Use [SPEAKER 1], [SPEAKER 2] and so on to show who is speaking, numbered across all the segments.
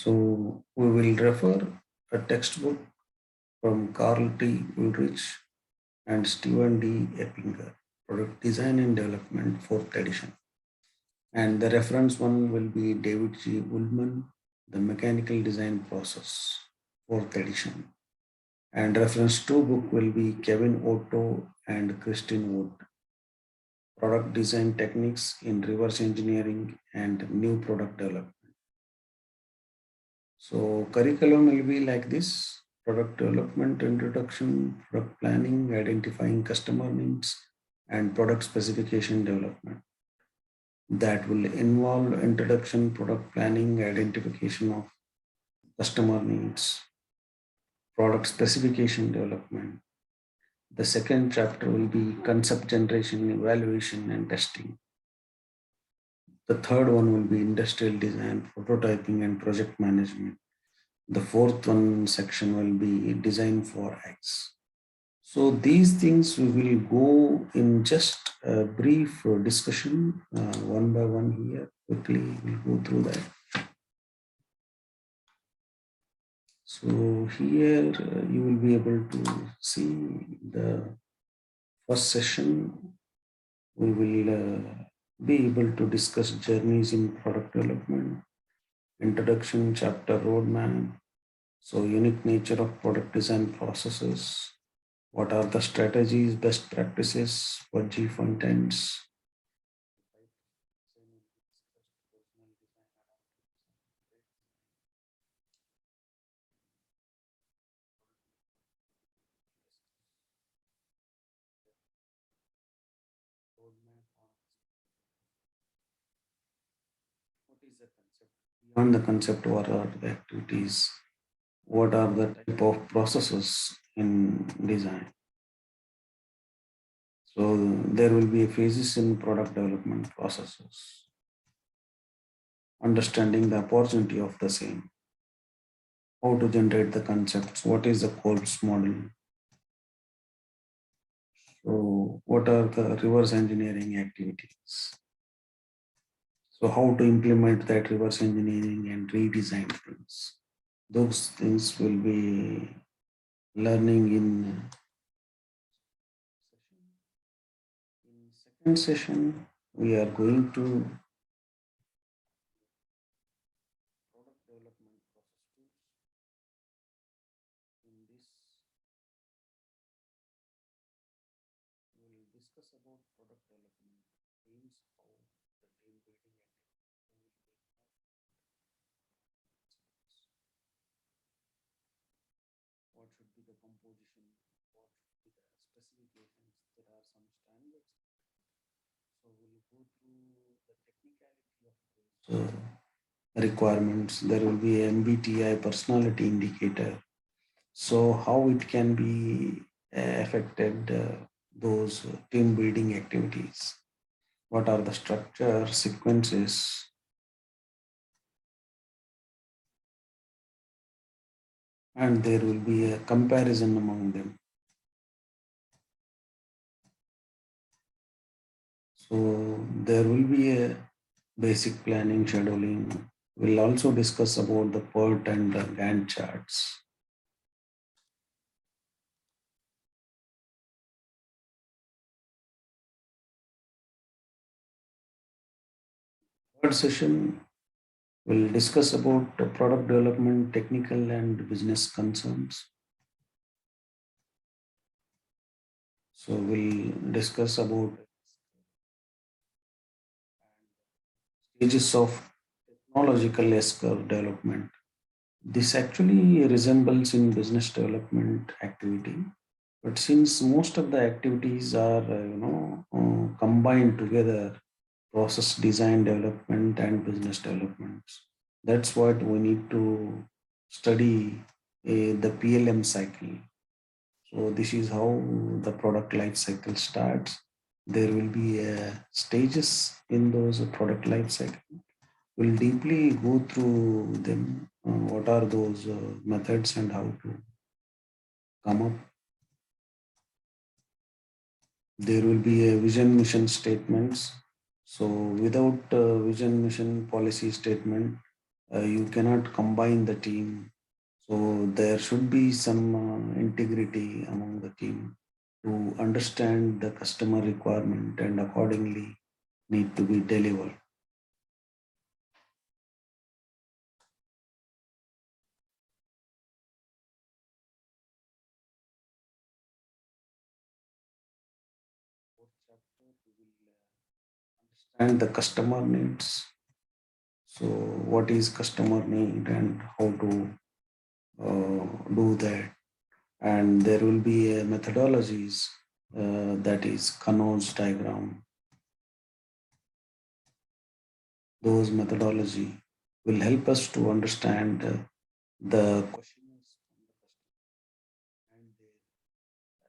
[SPEAKER 1] So we will refer a textbook from Carl T. Ulrich and Stephen D. Eppinger, Product Design and Development, 4th edition. And the reference one will be David G. Ullman, The Mechanical Design Process, 4th edition. And reference 2 book will be Kevin Otto and Christine Wood, Product Design Techniques in Reverse Engineering and New Product Development. So curriculum will be like this: product development, introduction, product planning, identifying customer needs, and product specification development. That will involve introduction, product planning, identification of customer needs, product specification development. The second chapter will be concept generation, evaluation, and testing. The third one will be industrial design, prototyping, and project management. The fourth one section will be design for X. So these things we will go in just a brief discussion one by one here. Quickly we'll go through that. So here you will be able to see the first session. We will be able to discuss journeys in product development, introduction, chapter roadmap, so unique nature of product design processes, what are the strategies, best practices for G contents, what is the concept? Beyond the concept, what are the activities? What are the type of processes in design? So there will be phases in product development processes. Understanding the opportunity of the same. How to generate the concepts? What is the Kolb's model? So what are the reverse engineering activities? So how to implement that reverse engineering and redesign things? Those things will be learning in second session. We are going to product development process tools. In this, we will discuss about product development teams, how the team building what should be the composition, what should be the specifications. There are some standards. So we'll go through the technicality of those requirements. There will be MBTI personality indicator. So how it can be affected those team building activities. What are the structure, sequences, and there will be a comparison among them. So there will be a basic planning, scheduling. We'll also discuss about the PERT and the Gantt charts. Third session, we'll discuss about the product development, technical and business concerns. So we'll discuss about stages of technological S-curve development. This actually resembles in business development activity, but since most of the activities are combined together, process design development and business developments, that's what we need to study the PLM cycle. So this is how the product life cycle starts. There will be stages in those product life cycle. We'll deeply go through them. What are those methods and how to come up. There will be a vision mission statements. So without vision mission policy statement, You cannot combine the team. So there should be some integrity among the team to understand the customer requirement and accordingly need to be delivered. Fourth chapter, we will understand the customer needs. So what is customer need and how to do that. And there will be methodologies that is Kano's diagram. Those methodology will help us to understand the questions from the customer and their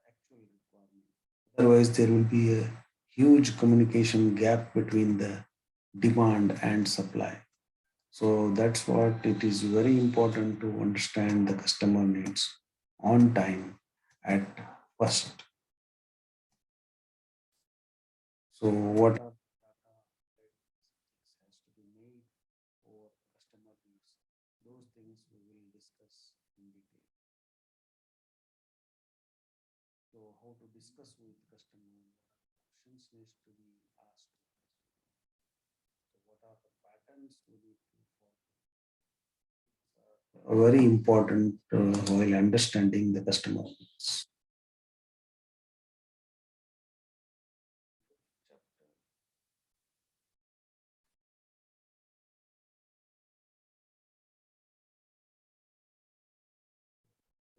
[SPEAKER 1] actual requirement. Otherwise, there will be a huge communication gap between the demand and supply. So that's what it is very important to understand the customer needs on time at first. So what are the data that has to be made for customer needs? Those things we will discuss in detail. So how to discuss with customer, what questions needs to be asked. So what are the patterns we need to follow? Very important while understanding the customer needs.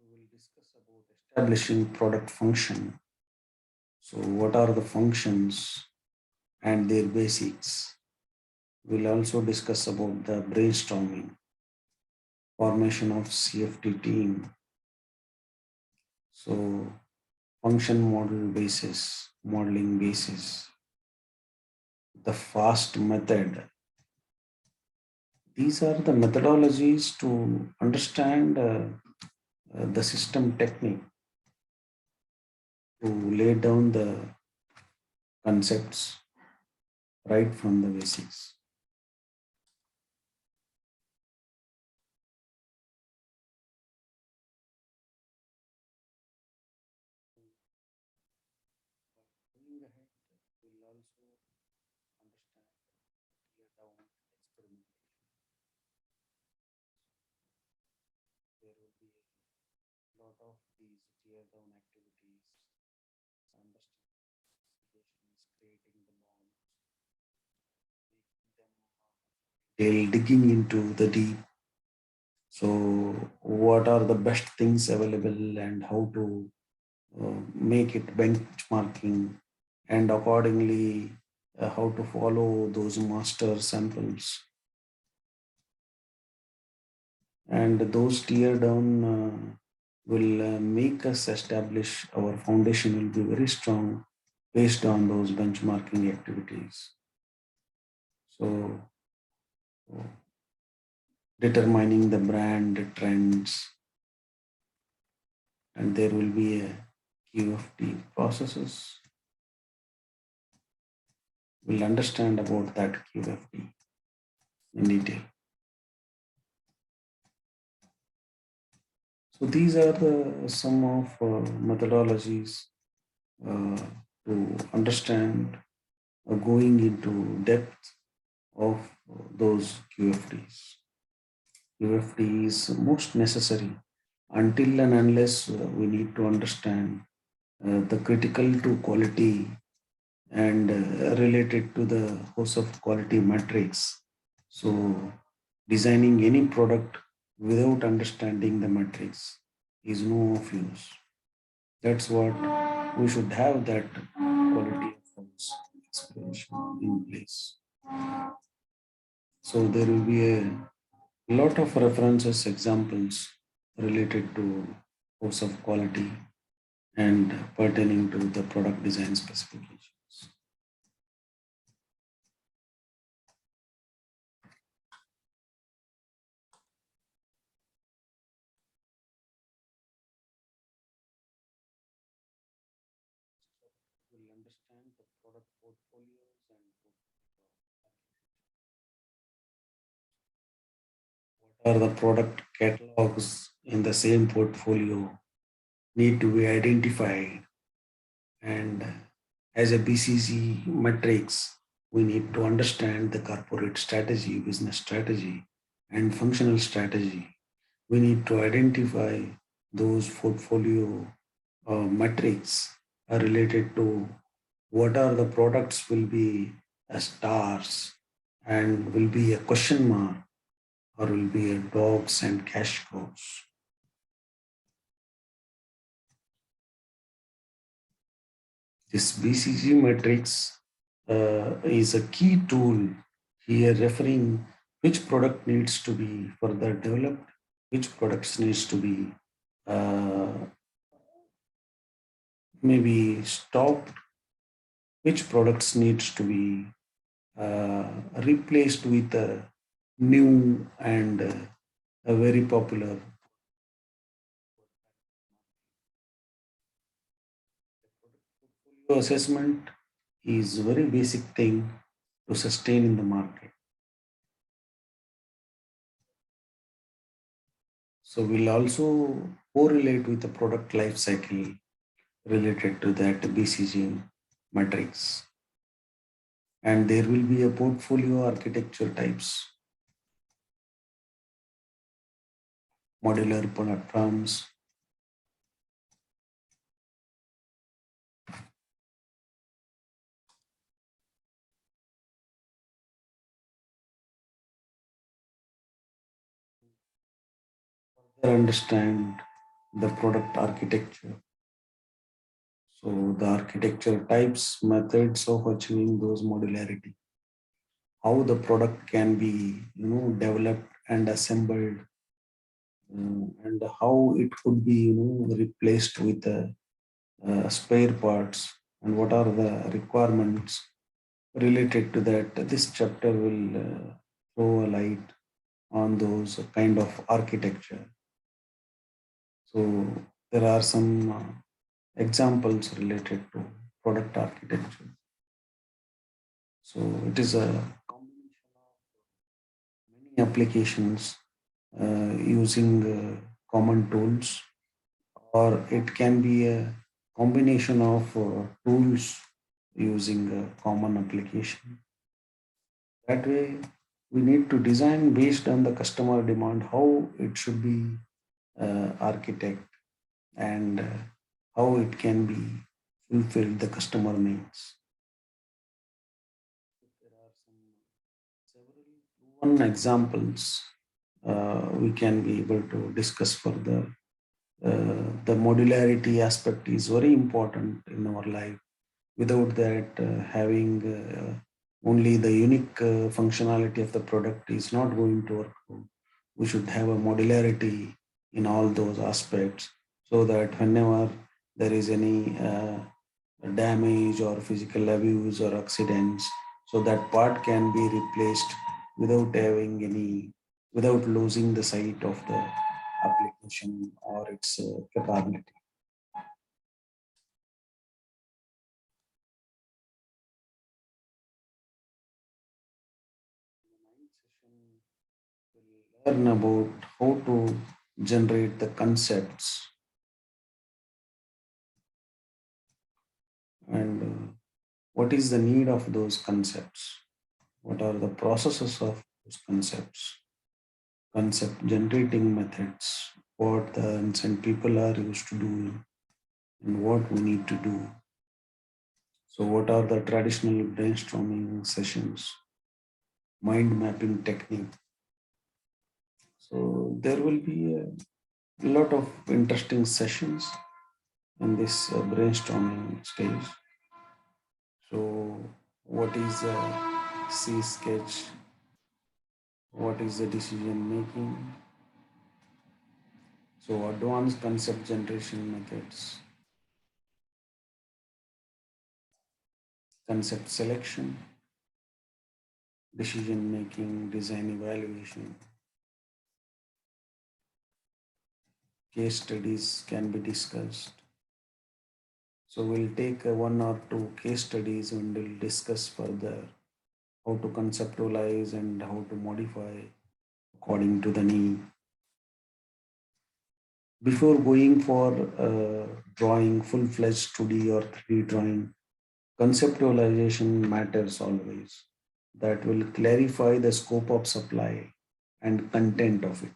[SPEAKER 1] We will discuss about establishing product function. So what are the functions and their basics? We'll also discuss about the brainstorming, formation of CFT team. So function model basis, modeling basis, the FAST method. These are the methodologies to understand the system technique, to lay down the concepts right from the basics. Going ahead, we'll also understand tear down experimentation. There will be a lot of these tear down activities, understanding specifications, creating the bonds, making them digging into the deep. So, what are the best things available and how to make it benchmarking, and accordingly how to follow those master samples. And those tear down will make us establish our foundation will be very strong based on those benchmarking activities. So, determining the brand trends, and there will be a QFT processes. We'll understand about that QFT in detail. So these are the some of methodologies uh, to understand going into depth of those QFTs. QFT is most necessary until and unless we need to understand the critical to quality and related to the host of quality metrics. So designing any product without understanding the metrics is no of use. That's what we should have that quality of explanation in place. So there will be a lot of references, examples related to course of quality and pertaining to the product design specifications. We'll understand the product portfolios and or the product catalogs in the same portfolio need to be identified. And as a BCG metrics, we need to understand the corporate strategy, business strategy, and functional strategy. We need to identify those portfolio metrics are related to what are the products will be as stars and will be a question mark or will be a dogs and cash cows. This BCG matrix is a key tool here referring which product needs to be further developed, which products needs to be uh, maybe stopped, which products needs to be replaced with a new and a very popular portfolio assessment is very basic thing to sustain in the market. So we'll also correlate with the product life cycle related to that BCG matrix. And there will be a portfolio architecture types, modular platforms, understand the product architecture. So the architecture types, methods of achieving those modularity, how the product can be, developed and assembled, and how it could be, replaced with spare parts, and what are the requirements related to that. This chapter will throw a light on those kind of architecture. So there are some examples related to product architecture. So it is a combination of many applications using common tools, or it can be a combination of tools using a common application. That way, we need to design based on the customer demand how it should be architect and how it can be fulfilled the customer needs. There are several proven examples we can be able to discuss further. The modularity aspect is very important in our life. Without that, having only the unique functionality of the product is not going to work. We should have a modularity in all those aspects so that whenever there is any damage or physical abuse or accidents, so that part can be replaced without having any, without losing the sight of the application or its capability. We'll learn about how to generate the concepts and what is the need of those concepts, what are the processes of those concepts, concept generating methods, what the ancient people are used to do, and what we need to do. So, what are the traditional brainstorming sessions, mind mapping technique? So, there will be a lot of interesting sessions in this brainstorming stage. So, what is a C sketch? What is the decision making? So, advanced concept generation methods, concept selection, decision making, design evaluation, case studies can be discussed. So, we'll take one or two case studies and we'll discuss further how to conceptualize and how to modify according to the need. Before going for drawing full-fledged 2D or 3D drawing, conceptualization matters always. That will clarify the scope of supply and content of it.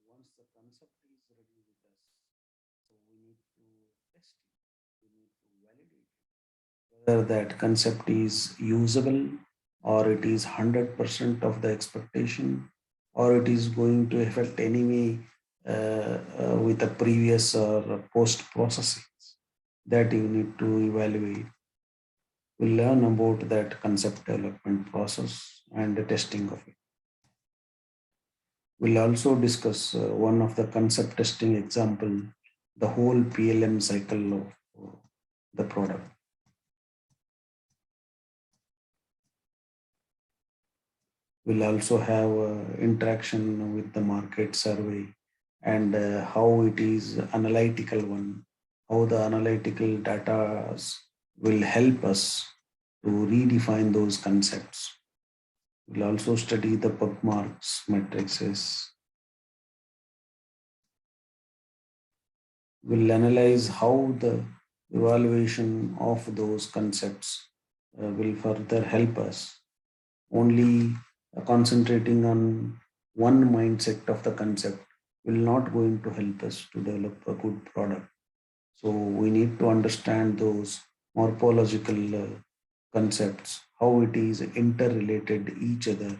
[SPEAKER 1] Once the concept is ready with us, so we need to test it, we need to validate it, whether that concept is usable or it is 100% of the expectation or it is going to affect anyway with the previous or post processing that you need to evaluate. We learn about that concept development process and the testing of it. We'll also discuss one of the concept testing example, the whole PLM cycle of the product. We'll also have interaction with the market survey and how it is analytical one, how the analytical data will help us to redefine those concepts. We'll also study the bookmarks matrices. We'll analyze how the evaluation of those concepts will further help us. Only concentrating on one mindset of the concept will not going to help us to develop a good product. So we need to understand those morphological concepts, how it is interrelated each other.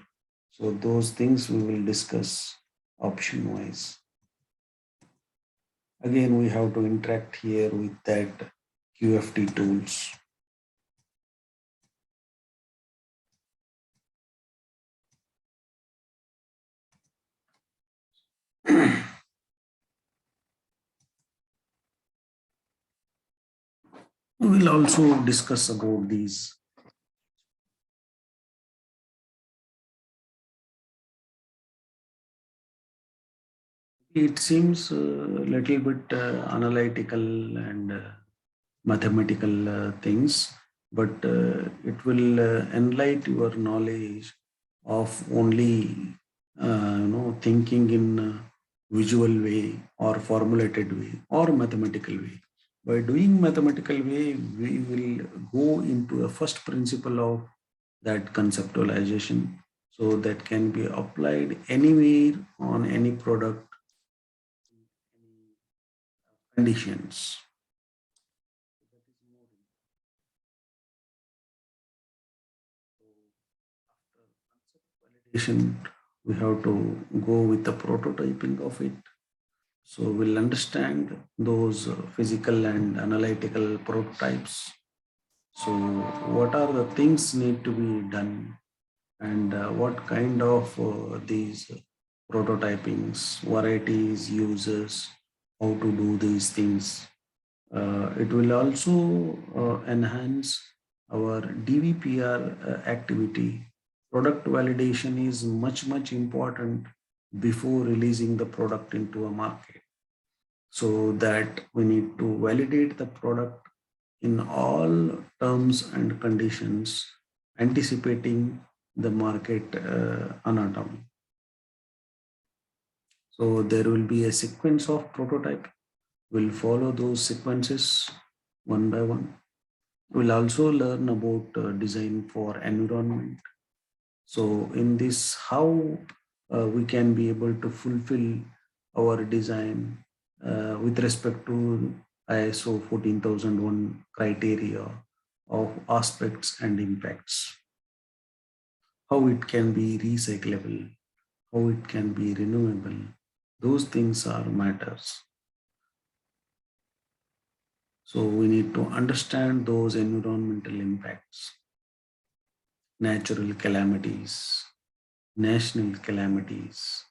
[SPEAKER 1] So those things we will discuss option wise. Again, we have to interact here with that QFT tools. We will also discuss about these. It seems a little bit analytical and mathematical things, but it will enlighten your knowledge of only thinking in a visual way or formulated way or mathematical way. By doing mathematical way, we will go into a first principle of that conceptualization, so that can be applied anywhere on any product, any conditions. After concept validation, we have to go with the prototyping of it. So we'll understand those physical and analytical prototypes. So what are the things need to be done, and what kind of these prototypings, varieties, users, how to do these things. It will also enhance our DVPR activity. Product validation is much important before releasing the product into a market. So that we need to validate the product in all terms and conditions, anticipating the market anatomy. So there will be a sequence of prototype. We'll follow those sequences one by one. We'll also learn about design for environment. So in this, how we can be able to fulfill our design with respect to ISO 14001 criteria of aspects and impacts, how it can be recyclable, how it can be renewable. Those things are matters. So we need to understand those environmental impacts, natural calamities, national calamities.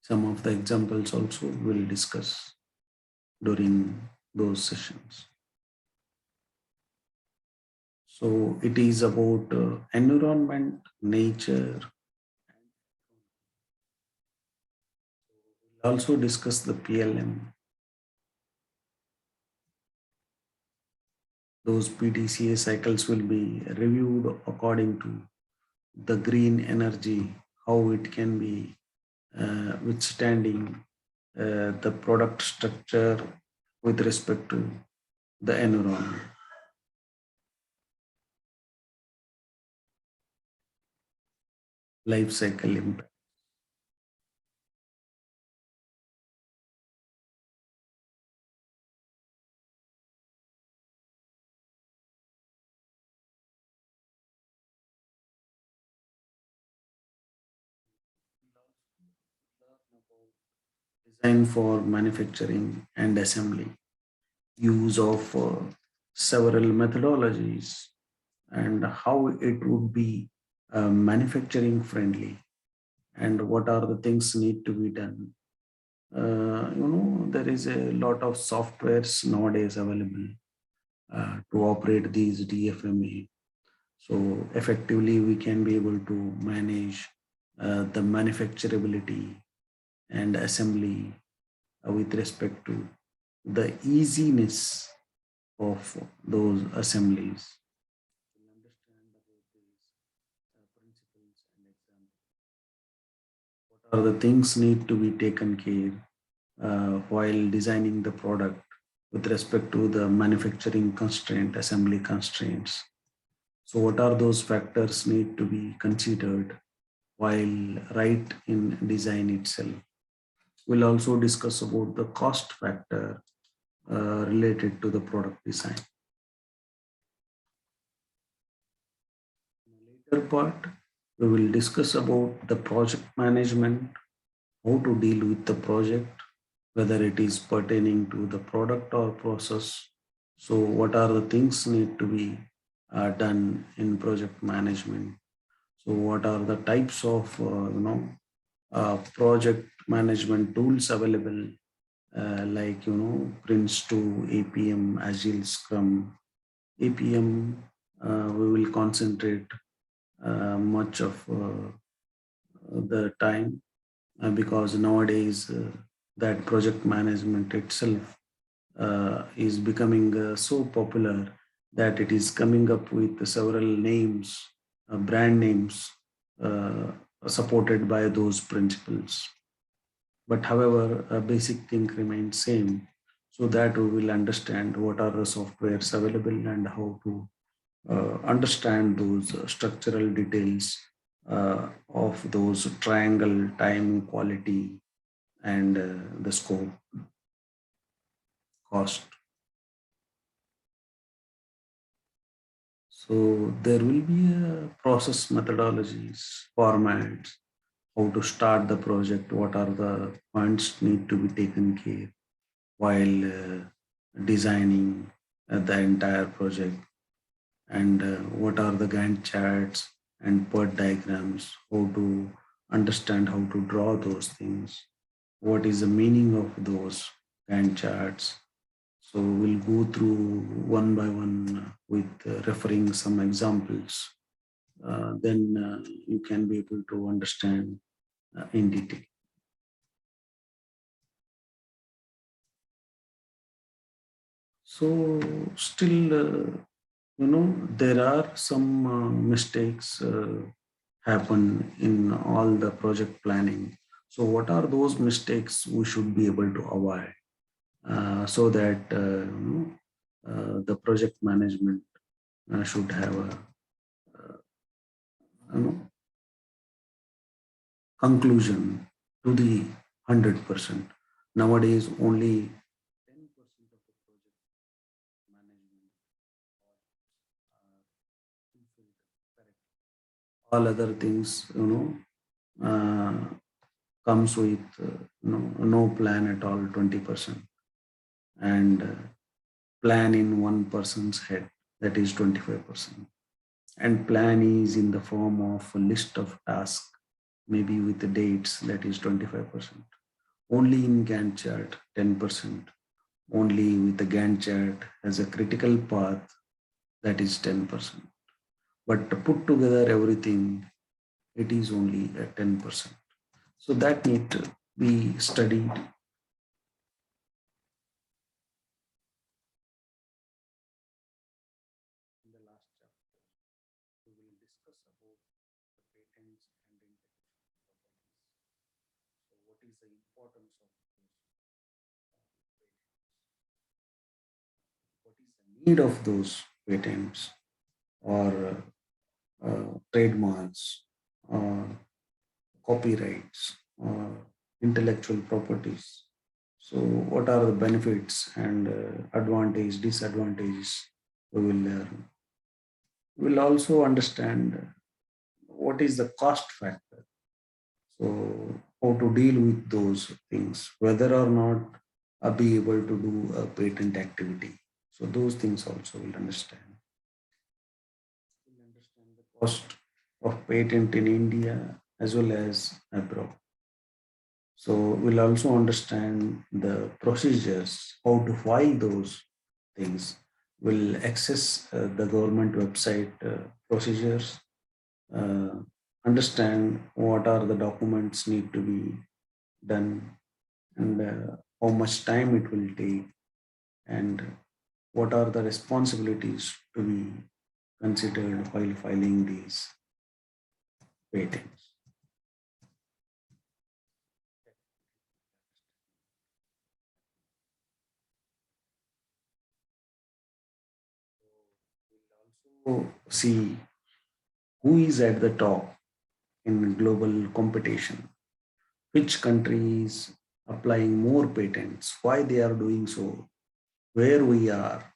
[SPEAKER 1] Some of the examples also we'll discuss during those sessions. So it is about environment, nature, We'll also discuss the PLM. Those PDCA cycles will be reviewed according to the green energy, how it can be withstanding the product structure with respect to the environment. Life cycle impact. Design for manufacturing and assembly, use of several methodologies, and how it would be manufacturing friendly, and what are the things need to be done. There is a lot of softwares nowadays available to operate these DFMA. So effectively, we can be able to manage the manufacturability and assembly with respect to the easiness of those assemblies. We'll understand about these principles and examples. What are the things need to be taken care while designing the product with respect to the manufacturing constraint, assembly constraints. So what are those factors need to be considered while right in design itself? We'll also discuss about the cost factor related to the product design. In the later part, we will discuss about the project management, how to deal with the project, whether it is pertaining to the product or process. So what are the things need to be done in project management? So what are the types of project management tools available, like Prince2, APM, Agile, Scrum. APM, we will concentrate much of the time because nowadays that project management itself is becoming so popular that it is coming up with several names, brand names supported by those principles. But however, a basic thing remains same, so that we will understand what are the softwares available and how to understand those structural details of those triangle, time, quality, and the scope, cost. So there will be a process methodologies, formats, how to start the project, what are the points need to be taken care while designing the entire project, and what are the Gantt charts and PERT diagrams, how to understand how to draw those things, what is the meaning of those Gantt charts. So we'll go through one by one with referring some examples. Then you can be able to understand in detail. So still, there are some mistakes happen in all the project planning. So what are those mistakes we should be able to avoid so that the project management should have a you know, conclusion to the 100%. Nowadays, only 10% of the project management are fulfilled correctly. All other things, comes with no plan at all, 20%, and plan in one person's head, that is 25%. And plan is in the form of a list of tasks, maybe with the dates, that is 25%. Only in Gantt chart, 10%. Only with the Gantt chart as a critical path, that is 10%. But to put together everything, it is only at 10%. So that need to we studied. In the last chapter, we will discuss about the patents and intellectual properties. So, what is the importance of those patents? What is the need of those patents or trademarks or copyrights or intellectual properties? So, what are the benefits and advantage, disadvantages we will learn? We will also understand what is the cost factor. So, how to deal with those things, whether or not I'll be able to do a patent activity. So, those things also will understand. We'll understand the cost of patent in India as well as abroad. So, we'll also understand the procedures, how to file those things. We'll access the government website procedures, uh, understand what are the documents need to be done and how much time it will take and what are the responsibilities to be considered while filing these patents. We'll also see who is at the top in global competition, which countries applying more patents, why they are doing so, where we are,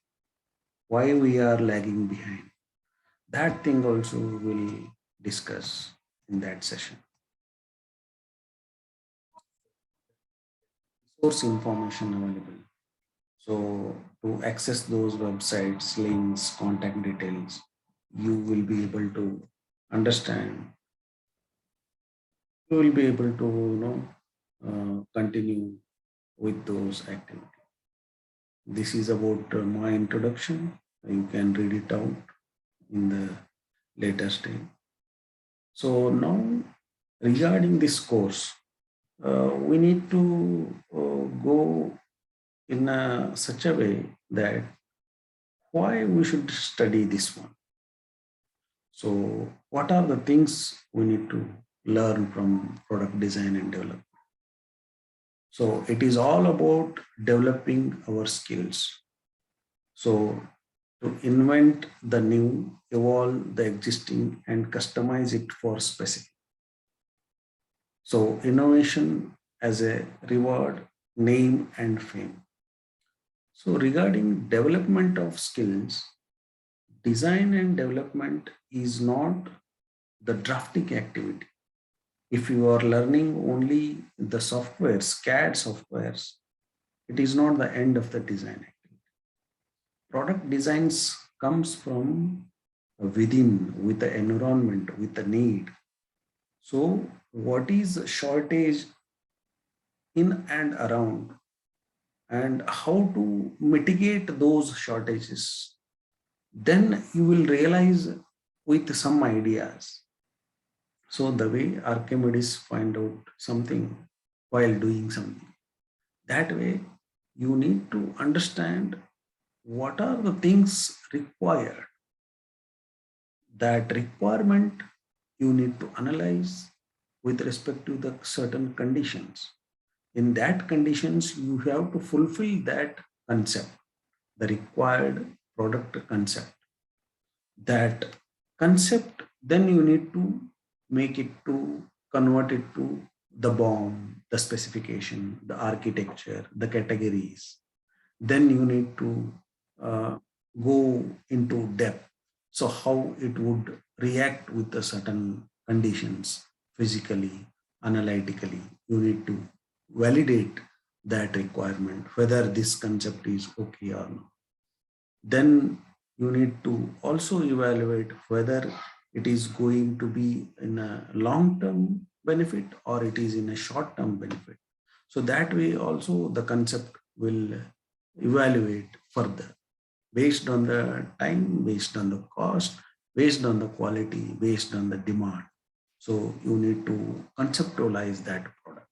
[SPEAKER 1] why we are lagging behind. That thing also we'll discuss in that session. Source information available. So to access those websites, links, contact details, you will be able to understand. You will be able to continue with those activities. This is about my introduction. You can read it out in the later stage. So now regarding this course, we need to go in such a way that why we should study this one. So what are the things we need to learn from product design and development? So it is all about developing our skills. So to invent the new, evolve the existing, and customize it for specific. So innovation as a reward, name, and fame. So regarding development of skills, design and development is not the drafting activity. If you are learning only the softwares, CAD softwares, it is not the end of the design activity. Product designs comes from within, with the environment, with the need. So what is shortage in and around and how to mitigate those shortages? Then you will realize with some ideas. So the way Archimedes find out something while doing something. That way you need to understand what are the things required. That requirement you need to analyze with respect to the certain conditions. In that conditions, you have to fulfill that concept, the required product concept. That concept, then you need to make it to convert it to the BOM, the specification, the architecture, the categories. Then you need to go into depth. So how it would react with the certain conditions physically, analytically. You need to validate that requirement, whether this concept is okay or not. Then you need to also evaluate whether it is going to be in a long-term benefit or it is in a short-term benefit. So that way also the concept will evaluate further based on the time, based on the cost, based on the quality, based on the demand. So you need to conceptualize that product.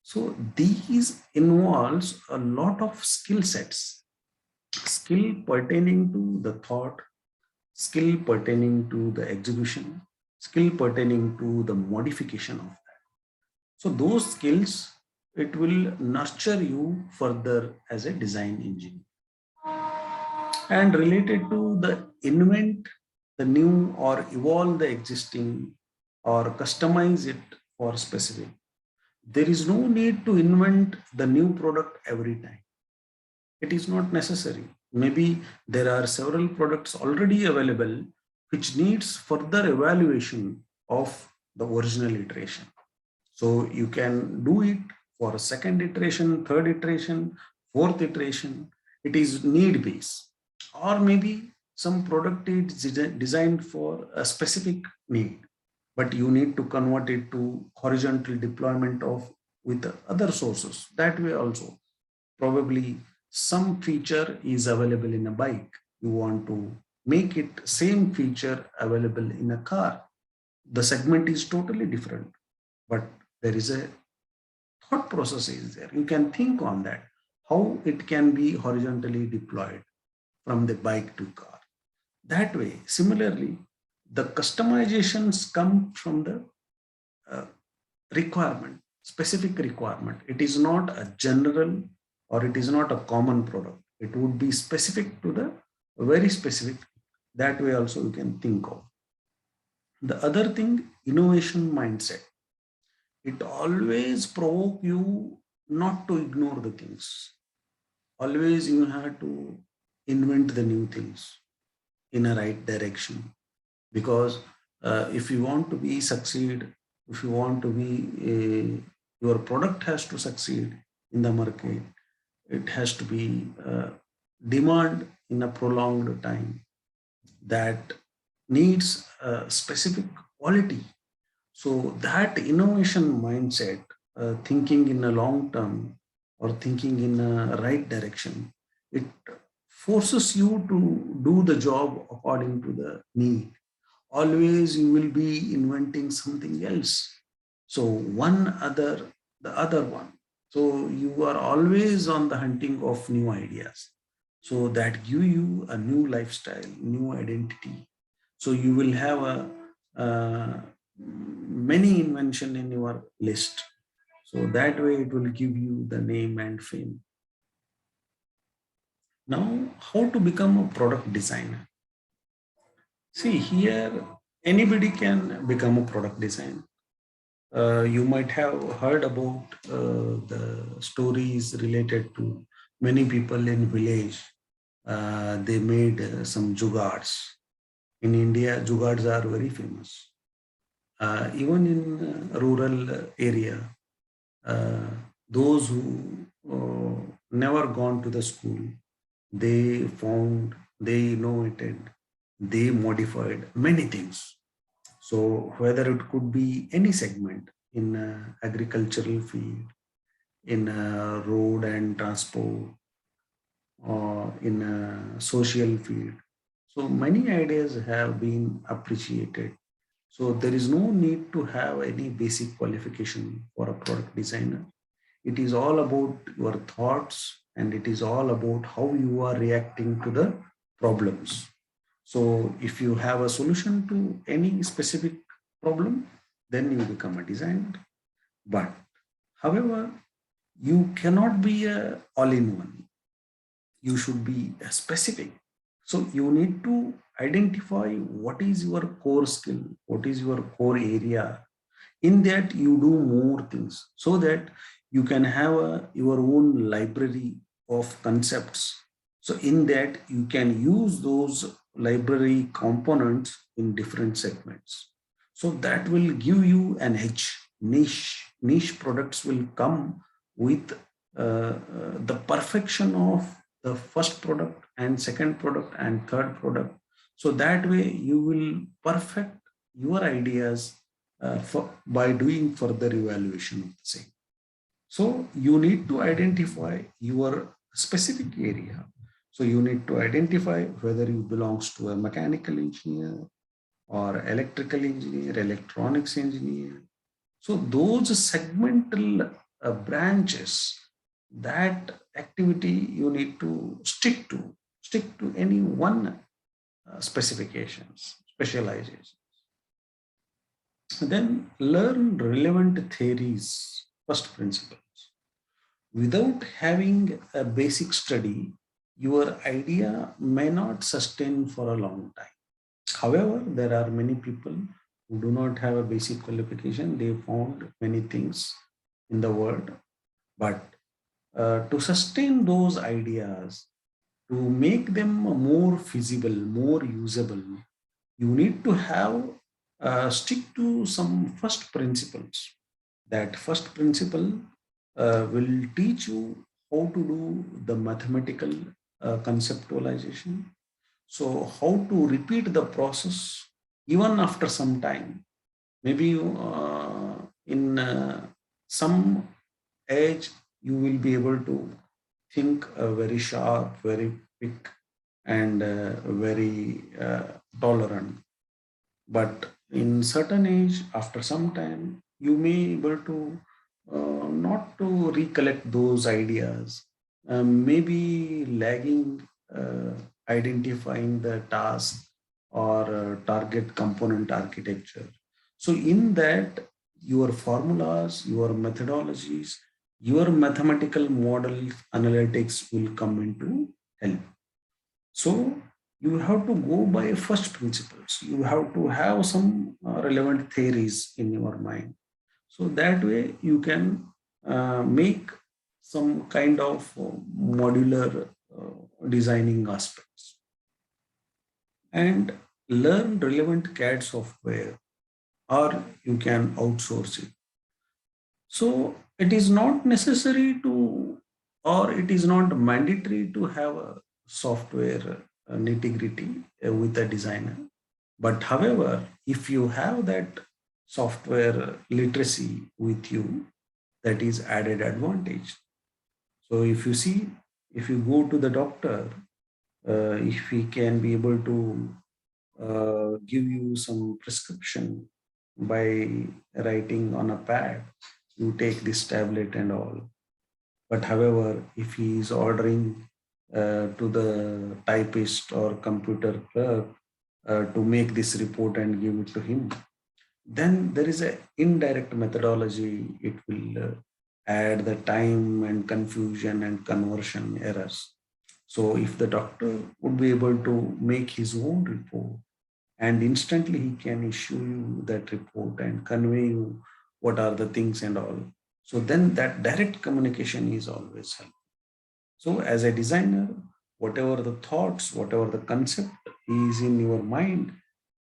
[SPEAKER 1] So these involves a lot of skill sets, skill pertaining to the thought, skill pertaining to the execution, skill pertaining to the modification of that. So those skills, it will nurture you further as a design engineer. And related to the invent the new or evolve the existing or customize it for specific. There is no need to invent the new product every time. It is not necessary. Maybe there are several products already available which needs further evaluation of the original iteration. So you can do it for a second iteration, third iteration, fourth iteration. It is need based. Or maybe some product is designed for a specific need, but you need to convert it to horizontal deployment of with other sources. That way also, probably some feature is available in a bike. You want to make it same feature available in a car. The segment is totally different, but there is a thought process is there. You can think on that, how it can be horizontally deployed from the bike to car. That way, similarly, the customizations come from the uh, requirement, specific requirement. It is not a general or it is not a common product. It would be specific to the very specific. That way also you can think of. The other thing, innovation mindset. It always provoke you not to ignore the things. Always you have to invent the new things in a right direction, because if you want to be succeed, if you want to be your product has to succeed in the market, it has to be demand in a prolonged time that needs a specific quality. So that innovation mindset, thinking in a long term or thinking in a right direction, it forces you to do the job according to the need. Always you will be inventing something else. So one other, the other one. So you are always on the hunting of new ideas. So that give you a new lifestyle, new identity. So you will have a many invention in your list. So that way it will give you the name and fame. Now, how to become a product designer? See here, anybody can become a product designer. You might have heard about the stories related to many people in village. They made some jugards. In India, jugards are very famous. Even in rural area, uh, those who never gone to the school, they found, they innovated, they modified many things. So whether it could be any segment in agricultural field, in road and transport, or in a social field. So many ideas have been appreciated. So there is no need to have any basic qualification for a product designer. It is all about your thoughts and it is all about how you are reacting to the problems. So if you have a solution to any specific problem, then you become a designer. But however, you cannot be a all-in-one. You should be specific. So you need to identify what is your core skill, what is your core area. In that you do more things so that you can have your own library of concepts. So in that you can use those library components in different segments. So that will give you an edge. Niche products will come with the perfection of the first product and second product and third product. So that way you will perfect your ideas by doing further evaluation of the same. So you need to identify your specific area. So you need to identify whether you belongs to a mechanical engineer or electrical engineer, electronics engineer. So those segmental branches, that activity you need to stick to any one specifications, specializations. Then learn relevant theories, first principles. Without having a basic study, your idea may not sustain for a long time. However, there are many people who do not have a basic qualification. They found many things in the world, but to sustain those ideas, to make them more feasible, more usable, you need to have stick to some first principles. That first principle will teach you how to do the mathematical conceptualization. So how to repeat the process even after some time. Maybe in some age you will be able to think very sharp, very quick, and very tolerant. But in certain age, after some time, you may be able to not to recollect those ideas, maybe lagging identifying the task or target component architecture. So in that, your formulas, your methodologies, your mathematical model analytics will come into help. So you have to go by first principles. You have to have some relevant theories in your mind. So that way you can make some kind of modular designing aspects and learn relevant CAD software, or you can outsource it. So it is not necessary to, or it is not mandatory to have a software nitty gritty with a designer. But however, if you have that software literacy with you, that is added advantage. So if you see, if you go to the doctor, if he can be able to give you some prescription by writing on a pad, you take this tablet and all. But however, if he is ordering to the typist or computer clerk to make this report and give it to him, then there is a indirect methodology. It will add the time and confusion and conversion errors. So if the doctor would be able to make his own report, and instantly he can issue you that report and convey you what are the things and all. So then that direct communication is always helpful. So as a designer, whatever the thoughts, whatever the concept is in your mind,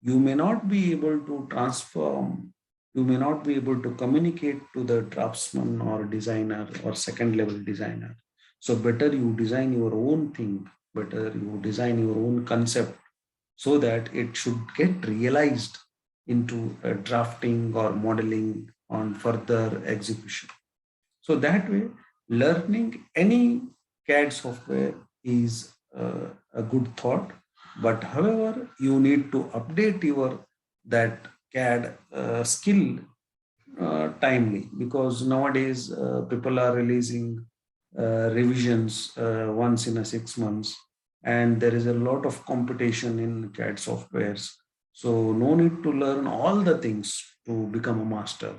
[SPEAKER 1] you may not be able to transform, you may not be able to communicate to the draftsman or designer or second level designer. So better you design your own thing, better you design your own concept so that it should get realized into drafting or modeling on further execution. So that way, learning any CAD software is a good thought. But however, you need to update your that CAD skill timely, because nowadays people are releasing revisions once in a 6 months, and there is a lot of competition in CAD softwares. So no need to learn all the things to become a master.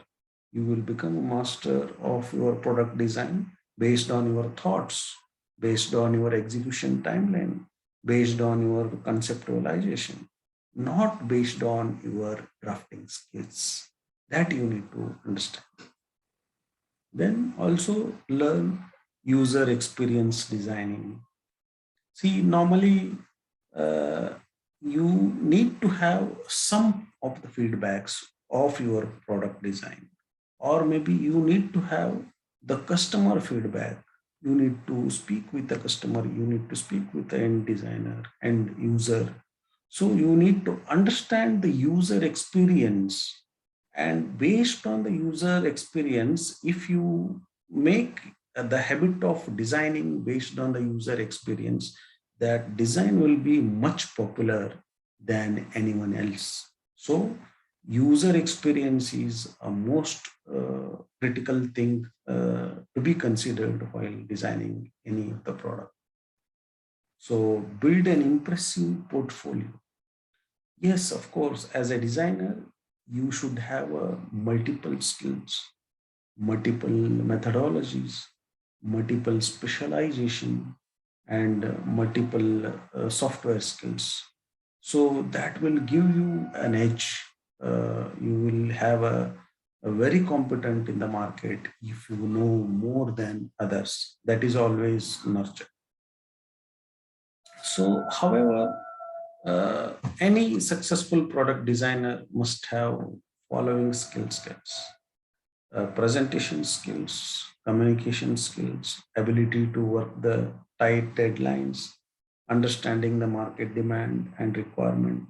[SPEAKER 1] You will become a master of your product design based on your thoughts, based on your execution timeline, based on your conceptualization, not based on your drafting skills. That you need to understand. Then also learn user experience designing. See, normally uh, you need to have some of the feedbacks of your product design, or maybe you need to have the customer feedback. You need to speak with the customer, you need to speak with the end designer and user. So you need to understand the user experience, and based on the user experience, if you make the habit of designing based on the user experience, that design will be much popular than anyone else. So user experience is a most critical thing to be considered while designing any of the product. So build an impressive portfolio. Yes, of course, as a designer, you should have multiple skills, multiple methodologies, multiple specialization, and multiple software skills. So that will give you an edge. You will have a very competent in the market if you know more than others. That is always nurtured. So, however, any successful product designer must have following skill sets: presentation skills, communication skills, ability to work the tight deadlines, understanding the market demand and requirement,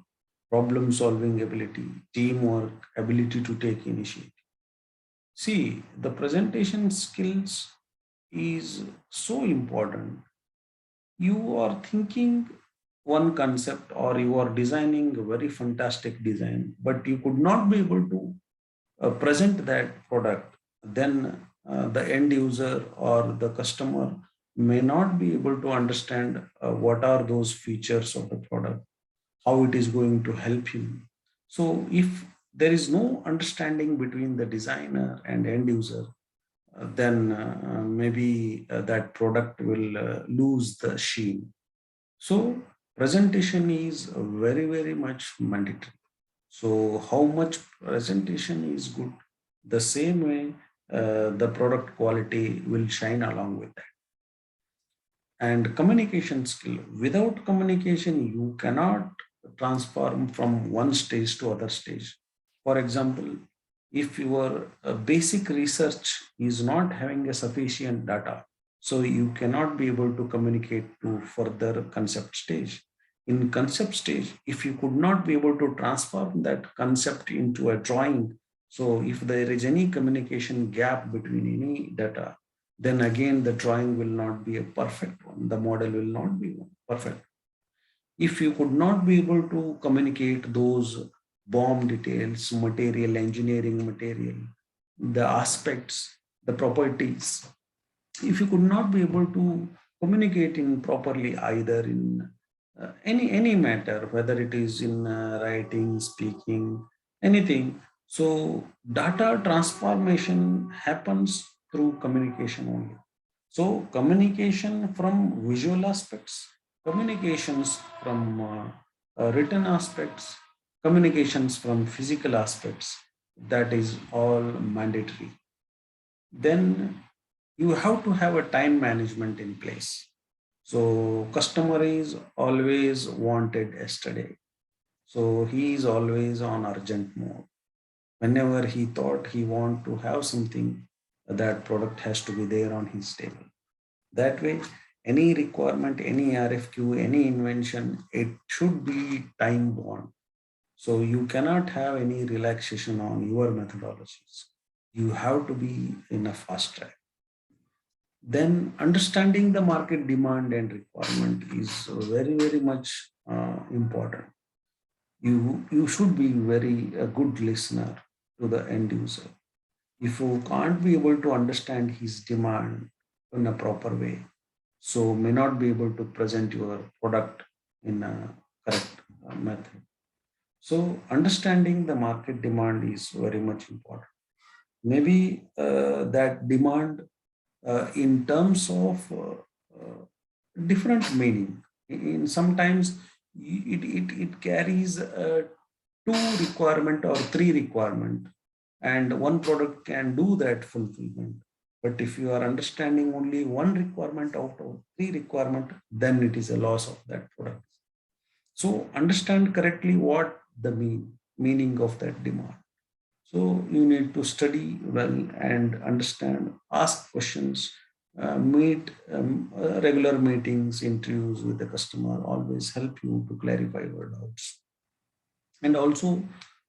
[SPEAKER 1] problem solving ability, teamwork, ability to take initiative. See, the presentation skills is so important. You are thinking one concept or you are designing a very fantastic design, but you could not be able to present that product, then the end user or the customer may not be able to understand what are those features of the product, how it is going to help him. So if there is no understanding between the designer and end user, then maybe that product will lose the sheen. So presentation is very, very much mandatory. So how much presentation is good, the same way the product quality will shine along with that. And communication skill. Without communication, you cannot transform from one stage to other stage. For example, if your basic research is not having a sufficient data, so you cannot be able to communicate to further concept stage. In concept stage, if you could not be able to transform that concept into a drawing, so if there is any communication gap between any data, then again the drawing will not be a perfect one, the model will not be perfect. If you could not be able to communicate those BOM details, material, engineering material, the aspects, the properties, if you could not be able to communicate in properly either in any matter, whether it is in writing, speaking, anything, so data transformation happens through communication only. So communication from visual aspects, communications from written aspects, communications from physical aspects, that is all mandatory. Then you have to have a time management in place. So customer is always wanted yesterday. So he is always on urgent mode. Whenever he thought he want to have something, that product has to be there on his table. That way, any requirement, any RFQ, any invention, it should be time bound. So you cannot have any relaxation on your methodologies. You have to be in a fast track. Then understanding the market demand and requirement is very, very much important. You should be very a good listener to the end user. If you can't be able to understand his demand in a proper way, so may not be able to present your product in a correct method. So understanding the market demand is very much important. Maybe that demand in terms of different meaning. In sometimes it carries two requirement or three requirement, and one product can do that fulfillment. But if you are understanding only one requirement out of three requirement, then it is a loss of that product. So understand correctly what the meaning of that demand. So you need to study well and understand, ask questions, meet regular meetings, interviews with the customer always help you to clarify your doubts. And also,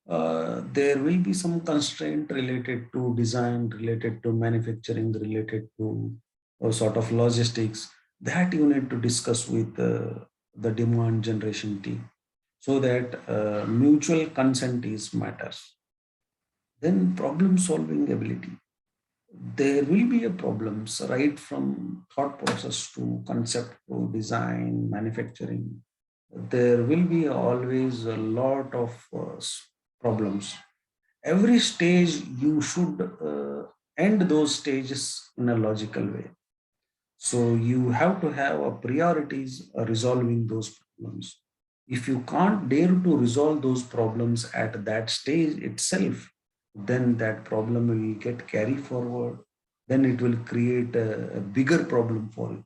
[SPEAKER 1] there will be some constraint related to design, related to manufacturing, related to sort of logistics that you need to discuss with the demand generation team so that mutual consent is matters. Then problem solving ability. there will be a problems right from thought process to concept to design, manufacturing. There will be always a lot of problems. Every stage you should end those stages in a logical way. So you have to have a priorities resolving those problems. If you can't dare to resolve those problems at that stage itself, then that problem will get carry forward. Then it will create a bigger problem for you.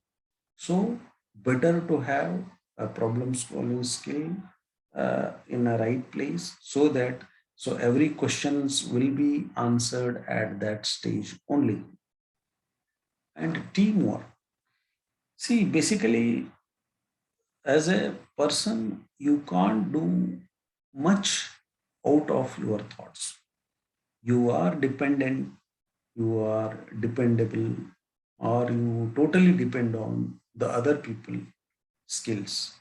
[SPEAKER 1] So better to have a problem solving skill in a right place, so that so every questions will be answered at that stage only. And teamwork. See, basically, as a person, you can't do much out of your thoughts. You are dependent, you are dependable, or you totally depend on the other people skills.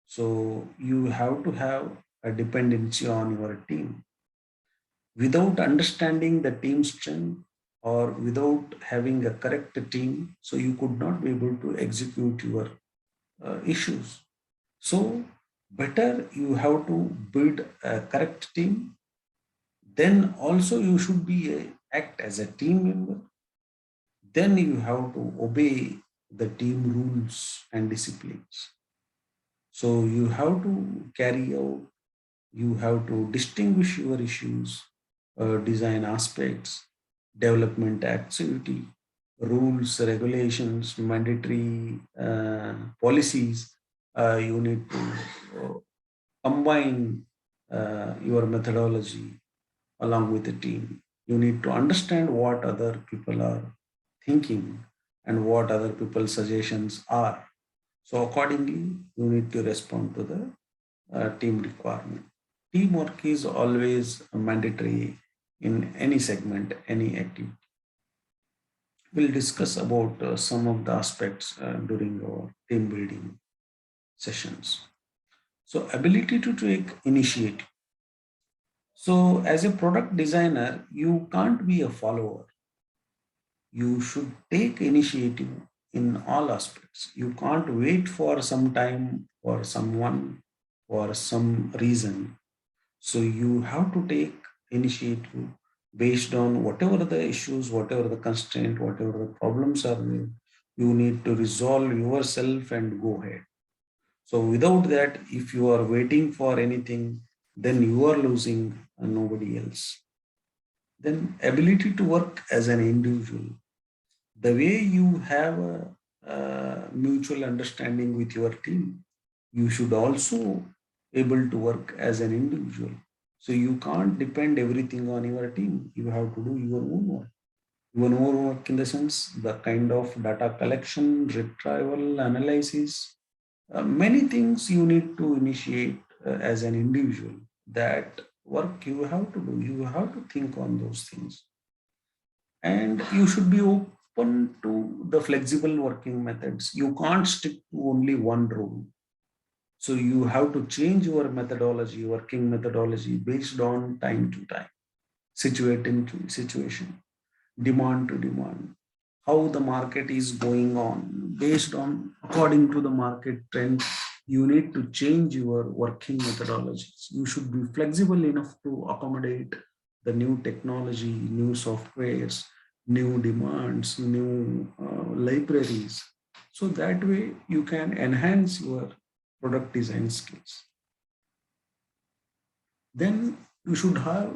[SPEAKER 1] So you have to have a dependency on your team. Without understanding the team strength or without having a correct team, so you could not be able to execute your issues. So better you have to build a correct team. Then also you should be act as a team member. Then you have to obey the team rules and disciplines. So you have to carry out, you have to distinguish your issues, design aspects, development activity, rules, regulations, mandatory policies. You need to combine your methodology along with the team. You need to understand what other people are thinking and what other people's suggestions are. So accordingly, you need to respond to the team requirement. Teamwork is always mandatory in any segment, any activity. We'll discuss about some of the aspects during our team building sessions. So ability to take initiative. So as a product designer, you can't be a follower. You should take initiative in all aspects. You can't wait for some time for someone for some reason. So you have to take initiative based on whatever the issues, whatever the constraint, whatever the problems are there. You need to resolve yourself and go ahead. So without that, if you are waiting for anything, then you are losing and nobody else. Then ability to work as an individual. The way you have a mutual understanding with your team, you should also able to work as an individual. So you can't depend everything on your team. You have to do your own work. Your own work in the sense the kind of data collection, retrieval, analysis, many things you need to initiate as an individual. That work you have to do. You have to think on those things, and you should be open to the flexible working methods. You can't stick to only one rule. So you have to change your methodology, working methodology based on time to time, situating to situation, demand to demand, how the market is going on. Based on according to the market trend, you need to change your working methodologies. You should be flexible enough to accommodate the new technology, new softwares, new demands, new libraries. So that way you can enhance your product design skills. Then you should have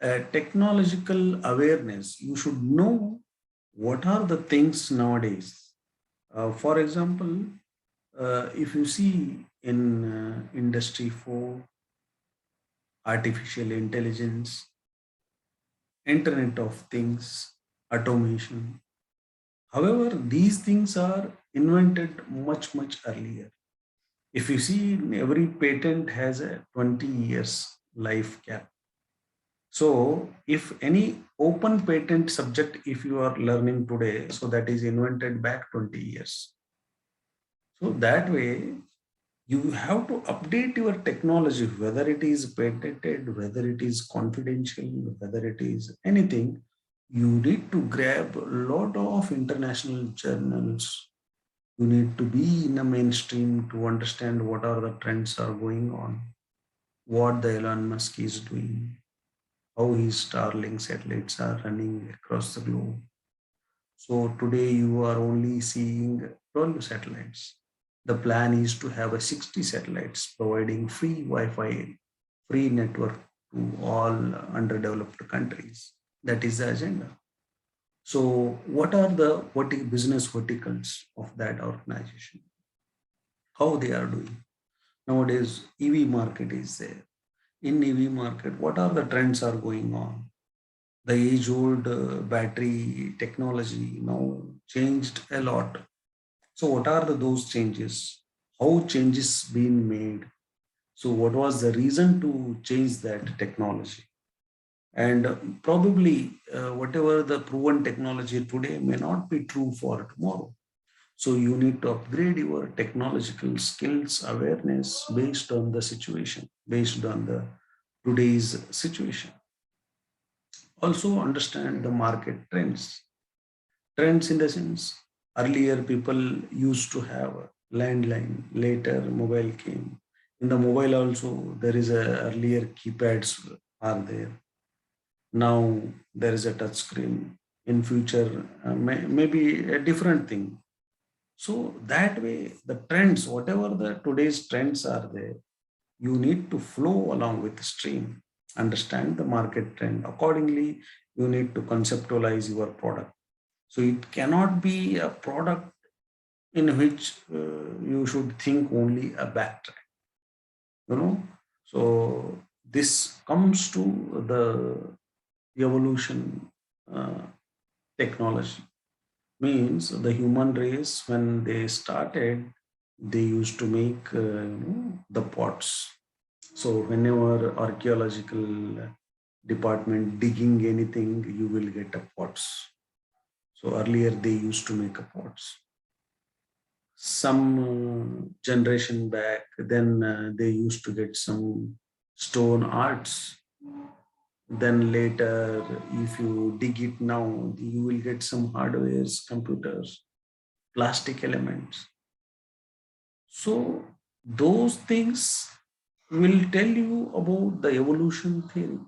[SPEAKER 1] a technological awareness. You should know what are the things nowadays. For example, if you see in Industry 4, artificial intelligence, Internet of Things, automation. However, these things are invented much, much earlier. If you see, every patent has a 20 years life gap. So if any open patent subject, if you are learning today, so that is invented back 20 years. So that way, you have to update your technology, whether it is patented, whether it is confidential, whether it is anything. You need to grab a lot of international journals. You need to be in a mainstream to understand what are the trends are going on, what the Elon Musk is doing, how his Starlink satellites are running across the globe. So today you are only seeing 12 satellites. The plan is to have a 60 satellites providing free Wi-Fi, free network to all underdeveloped countries. That is the agenda. So what are the business verticals of that organization? How they are doing? Nowadays, EV market is there. In EV market, what are the trends are going on? The age-old battery technology now changed a lot. So what are those changes? How changes been made? So what was the reason to change that technology? And probably whatever the proven technology today may not be true for tomorrow. So you need to upgrade your technological skills, awareness based on the situation, based on the today's situation. Also understand the market trends. Trends in the sense, earlier people used to have a landline, later mobile came. In the mobile also, there is a earlier keypads are there. Now there is a touch screen. In future, maybe a different thing. So that way, the trends, whatever the today's trends are there, you need to flow along with the stream, understand the market trend. Accordingly, you need to conceptualize your product. So it cannot be a product in which you should think only a backtrack, you know. So this comes to the evolution technology. Means the human race, when they started, they used to make the pots. So whenever archaeological department digging anything, you will get a pots. So earlier they used to make a pots. Some generation back, then they used to get some stone arts. Then later, if you dig it now, you will get some hardwares, computers, plastic elements. So those things will tell you about the evolution theory,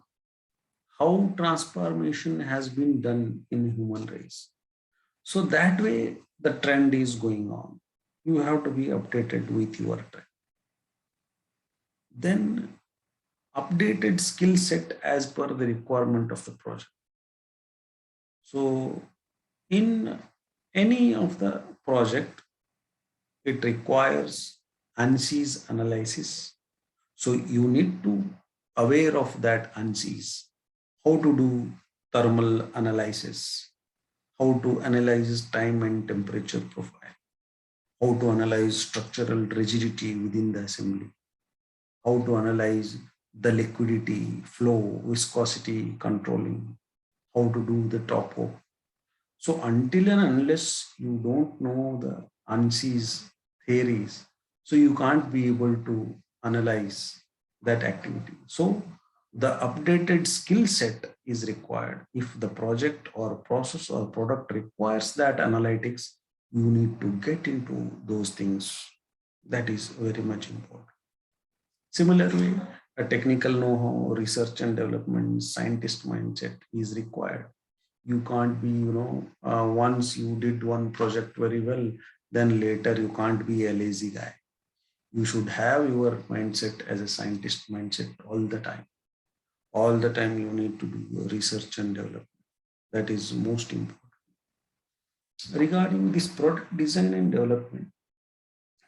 [SPEAKER 1] how transformation has been done in human race. So that way the trend is going on. You have to be updated with your trend. Then updated skill set as per the requirement of the project. So in any of the project, it requires ANSYS analysis. So you need to aware of that ANSYS, how to do thermal analysis, how to analyze time and temperature profile, how to analyze structural rigidity within the assembly, how to analyze the liquidity, flow, viscosity controlling, how to do the topo. So until and unless you don't know the ANSYS theories, so you can't be able to analyze that activity. So the updated skill set is required. If the project or process or product requires that analytics, you need to get into those things. That is very much important. Similarly, a technical know-how, research and development, scientist mindset is required. You can't be, once you did one project very well, then later you can't be a lazy guy. You should have your mindset as a scientist mindset all the time. All the time you need to do your research and development. That is most important. Regarding this product design and development,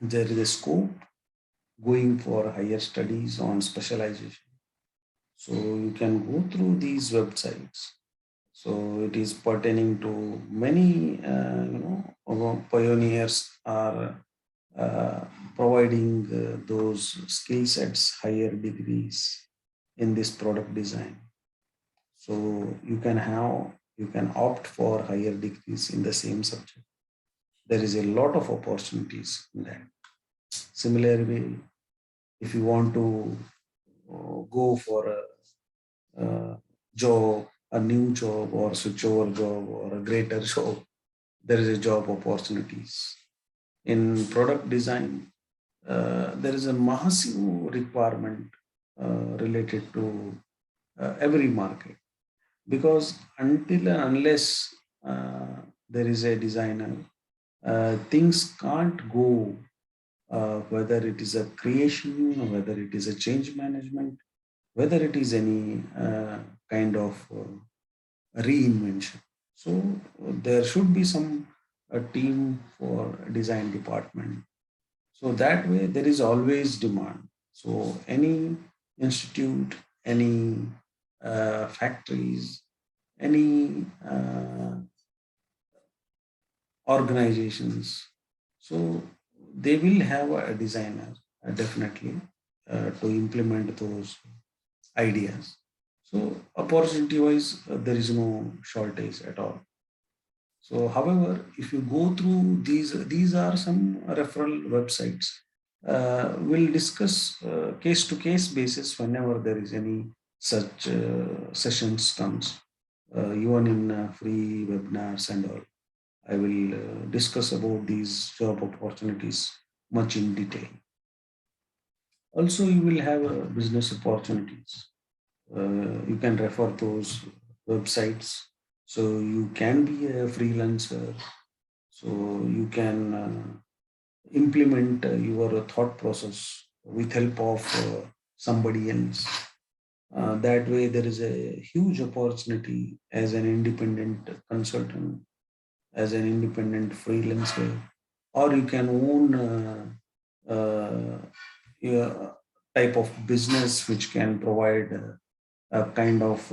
[SPEAKER 1] there is a scope going for higher studies on specialization. So you can go through these websites. So it is pertaining to many, pioneers are providing those skill sets, higher degrees in this product design. So you can opt for higher degrees in the same subject. There is a lot of opportunities in that. Similarly, if you want to go for a job a new job or switchover job or a greater job, there is a job opportunities. In product design, there is a massive requirement related to every market, because until and unless there is a designer, things can't go, whether it is a creation, whether it is a change management, whether it is any kind of reinvention. So there should be some a team for design department. So that way there is always demand. So any institute, any factories, any organizations, so they will have a designer definitely to implement those ideas. So opportunity wise, there is no shortage at all. So, however, if you go through these are some referral websites. We'll discuss case to case basis whenever there is any such sessions comes. Even in free webinars and all, I will discuss about these job opportunities much in detail. Also, you will have business opportunities. You can refer those websites. So you can be a freelancer. So you can implement your thought process with help of somebody else. That way, there is a huge opportunity as an independent consultant, as an independent freelancer, or you can own a type of business which can provide a kind of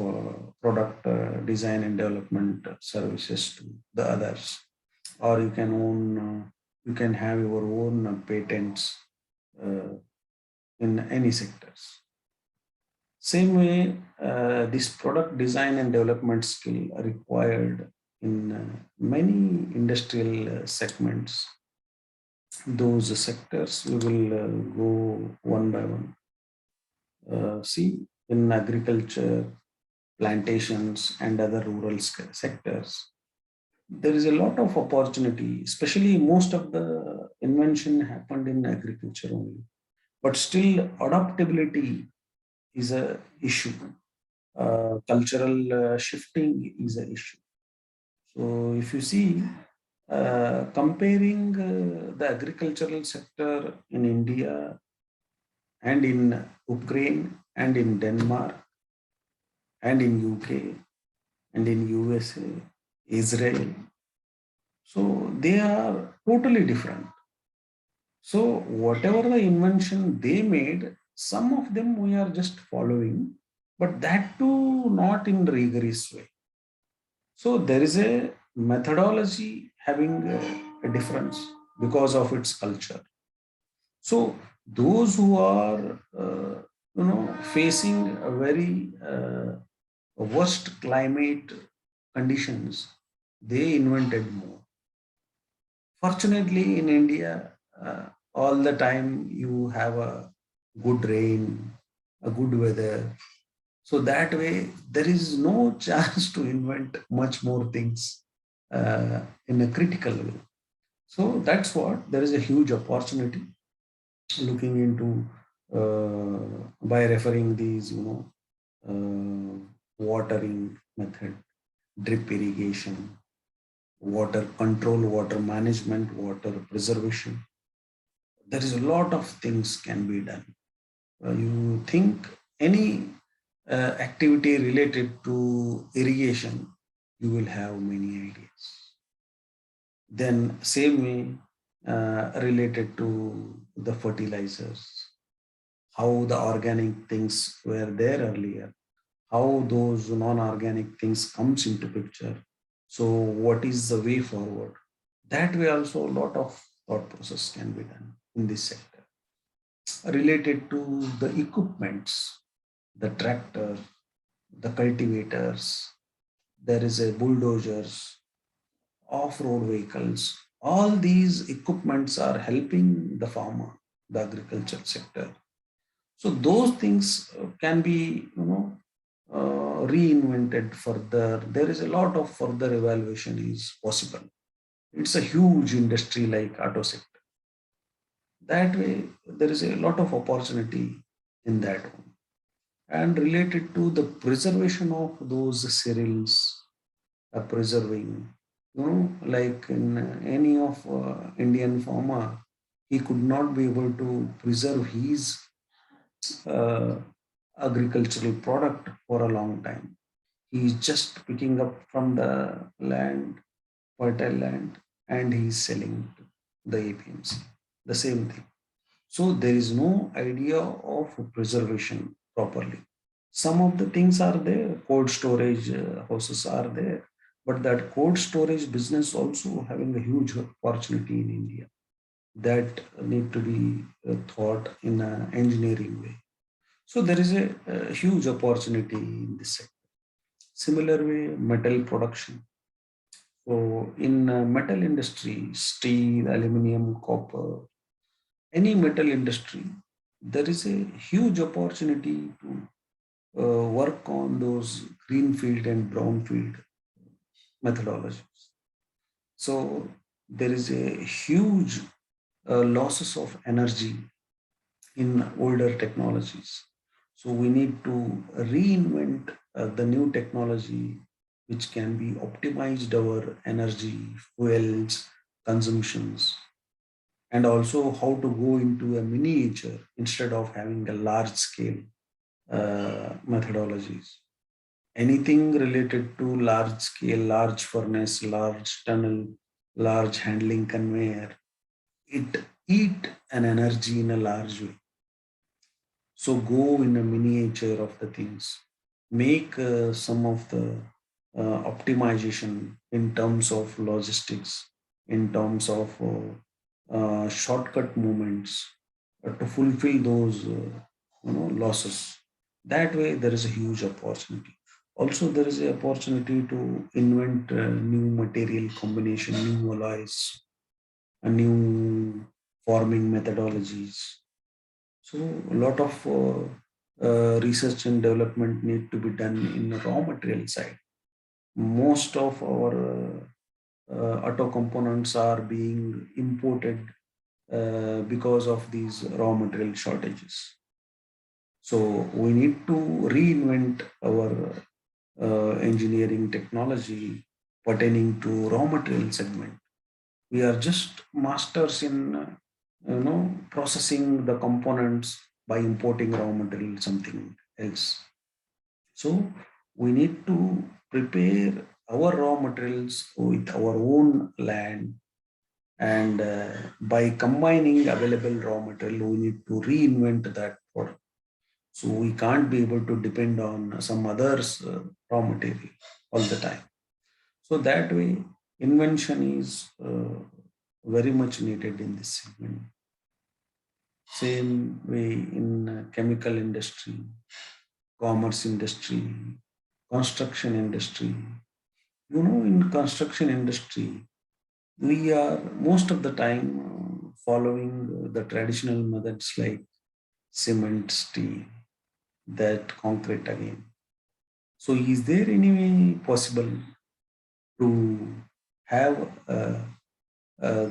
[SPEAKER 1] product design and development services to the others, or you can own, you can have your own patents uh, in any sectors. Same way, this product design and development skill are required in many industrial segments. Those sectors we will go one by one. See, in agriculture, plantations, and other rural sectors, there is a lot of opportunity, especially most of the invention happened in agriculture only. But still, adaptability is a issue. Cultural shifting is an issue. So if you see, comparing the agricultural sector in India and in Ukraine and in Denmark and in UK and in USA, Israel, so they are totally different. So whatever the invention they made, some of them we are just following, but that too not in rigorous way. So there is a methodology having a difference because of its culture. So those who are facing a very worst climate conditions, they invented more. Fortunately, in India, all the time you have a good rain, a good weather. So that way, there is no chance to invent much more things in a critical way. So that's what there is a huge opportunity looking into by referring these, watering method, drip irrigation, water control, water management, water preservation. There is a lot of things can be done. You think any activity related to irrigation, you will have many ideas. Then same way related to the fertilizers, how the organic things were there earlier, how those non-organic things comes into picture. So what is the way forward? That way also a lot of thought process can be done in this sector. Related to the equipments, the tractor, the cultivators, there is a bulldozers, off-road vehicles. All these equipments are helping the farmer, the agriculture sector. So those things can be, reinvented further. There is a lot of further evaluation is possible. It's a huge industry like auto sector. That way, there is a lot of opportunity in that one. And related to the preservation of those cereals, preserving, like in any of Indian farmer, he could not be able to preserve his uh, agricultural product for a long time. He is just picking up from the land, fertile land, and he is selling to the APMC. The same thing. So there is no idea of preservation properly. Some of the things are there, cold storage houses are there, but that cold storage business also having a huge opportunity in India that need to be thought in an engineering way. So there is a huge opportunity in this sector. Similar way, metal production. So in metal industry, steel, aluminum, copper, any metal industry, there is a huge opportunity to work on those greenfield and brownfield methodologies. So there is a huge losses of energy in older technologies. So we need to reinvent the new technology which can be optimized our energy, fuels, consumptions, and also how to go into a miniature instead of having a large scale methodologies. Anything related to large scale, large furnace, large tunnel, large handling conveyor, it eat an energy in a large way. So go in a miniature of the things, make some of the optimization in terms of logistics, in terms of shortcut movements to fulfill those losses. That way, there is a huge opportunity. Also, there is an opportunity to invent new material combination, new alloys, new forming methodologies. So a lot of research and development need to be done in the raw material side. Most of our auto components are being imported because of these raw material shortages. So we need to reinvent our engineering technology pertaining to raw material segment. We are just masters in processing the components by importing raw material something else. So we need to prepare our raw materials with our own land, and by combining available raw material we need to reinvent that product. So we can't be able to depend on some others raw material all the time. So that way invention is very much needed in this segment. Same way in chemical industry, commerce industry, construction industry. In construction industry, we are most of the time following the traditional methods like cement, steel, that concrete again. So, is there any way possible to have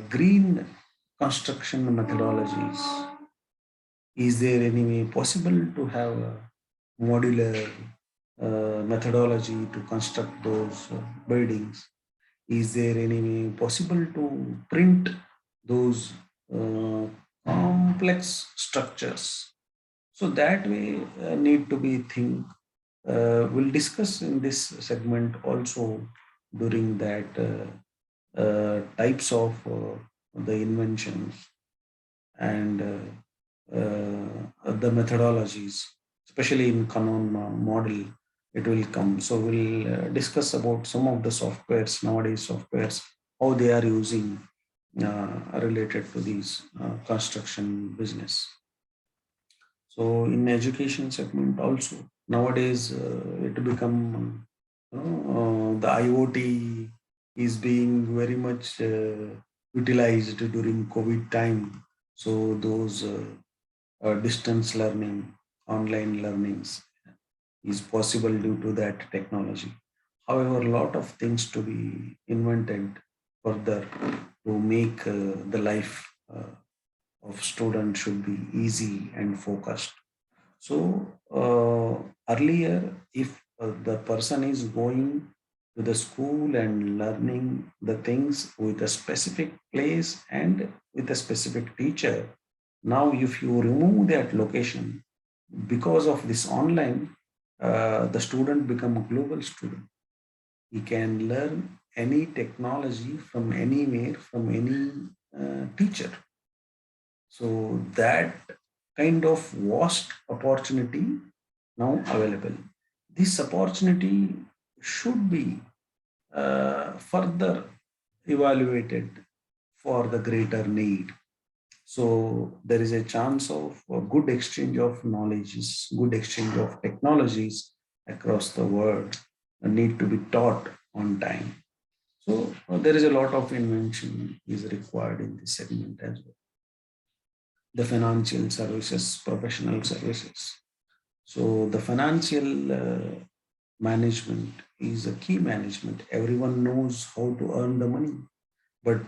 [SPEAKER 1] green construction methodologies? Is there any way possible to have a modular methodology to construct those buildings? Is there any way possible to print those uh, complex structures? So that way need to be think. We'll discuss in this segment also during that types of the inventions and the methodologies, especially in Canon model, it will come. So we'll discuss about some of the softwares, nowadays softwares, how they are using related to these construction business. So in education segment also, nowadays it become the IoT is being very much utilized during COVID time. So those distance learning, online learnings is possible due to that technology. However, a lot of things to be invented further to make the life of student should be easy and focused. So earlier, if the person is going to the school and learning the things with a specific place and with a specific teacher, now if you remove that location, because of this online, the student become a global student. He can learn any technology from anywhere, from any teacher. So that kind of vast opportunity now available. This opportunity should be further evaluated for the greater need. So there is a chance of a good exchange of knowledges, good exchange of technologies across the world need to be taught on time. So there is a lot of invention is required in this segment as well. The financial services, professional services. So the financial management is a key management. Everyone knows how to earn the money, but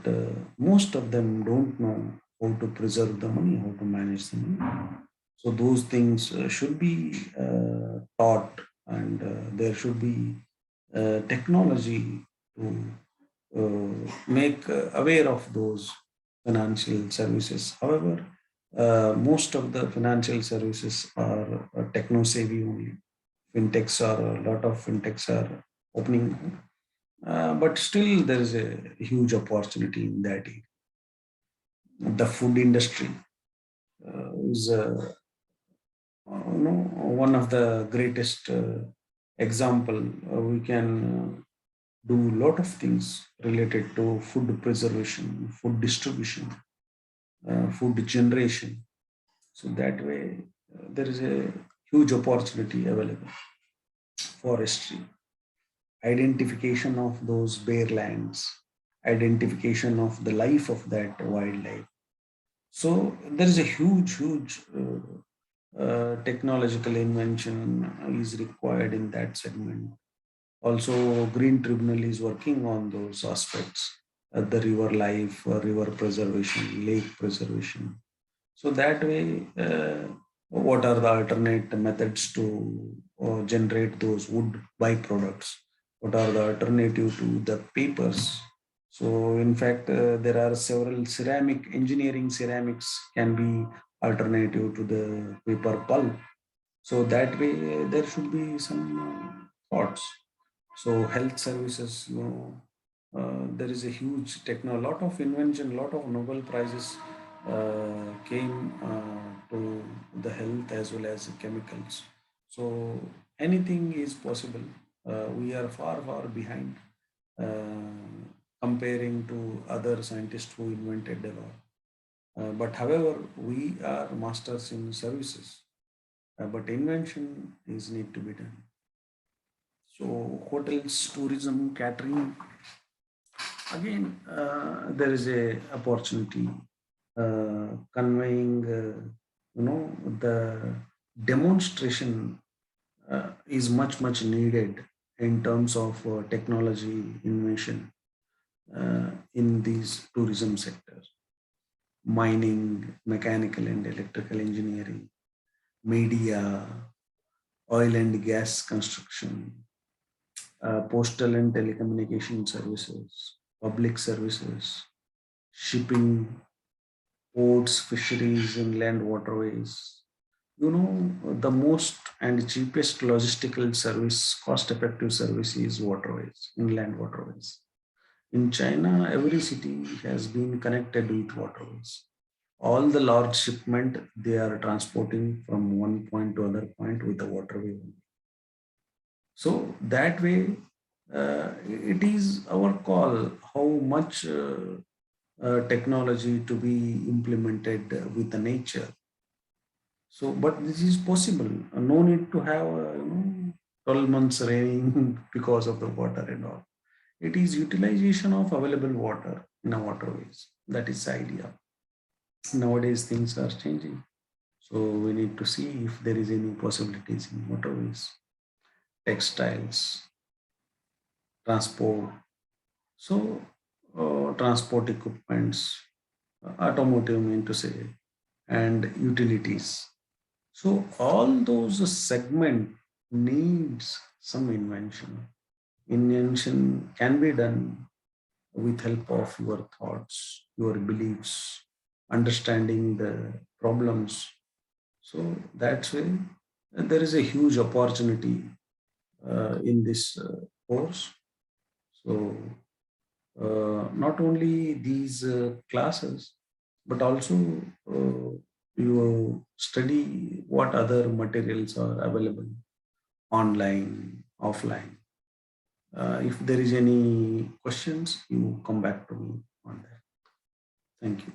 [SPEAKER 1] most of them don't know how to preserve the money, how to manage the money. So those things should be taught, and there should be technology to make aware of those financial services. However, most of the financial services are techno savvy only. Fintechs are a lot of fintechs are opening, but still there is a huge opportunity in that area. The food industry is one of the greatest example. We can do a lot of things related to food preservation, food distribution, food generation. So that way, there is a huge opportunity available. Forestry, identification of those bare lands, identification of the life of that wildlife. So there is a huge technological invention is required in that segment. Also, Green Tribunal is working on those aspects, the river life, river preservation, lake preservation. So that way, what are the alternate methods to generate those wood byproducts? What are the alternative to the papers? So in fact, there are several engineering ceramics can be alternative to the paper pulp. So that way, there should be some thoughts. So health services, there is a huge lot of invention, lot of Nobel prizes came to the health as well as chemicals. So anything is possible. We are far behind comparing to other scientists who invented a lot. But however, we are masters in services, but invention is need to be done. So hotels, tourism, catering, again, there is a opportunity conveying, the demonstration is much needed in terms of technology innovation in these tourism sectors, mining, mechanical and electrical engineering, media, oil and gas construction, postal and telecommunication services, public services, shipping, ports, fisheries, inland waterways. The most and cheapest logistical service, cost effective service is waterways, inland waterways. In China, every city has been connected with waterways. All the large shipment they are transporting from one point to other point with the waterway. So that way, it is our call how much technology to be implemented with the nature. So, but this is possible. No need to have 12 months raining because of the water and all. It is utilization of available water in our waterways. That is the idea. Nowadays, things are changing. So we need to see if there is any possibilities in waterways. textiles, transport. So, transport equipments, automotive, mean to say, and utilities. So, all those segment needs some invention. Invention can be done with help of your thoughts, your beliefs, understanding the problems. So that's why there is a huge opportunity in this course. So not only these classes, but also you study what other materials are available online, offline. If there is any questions, you come back to me on that. Thank you.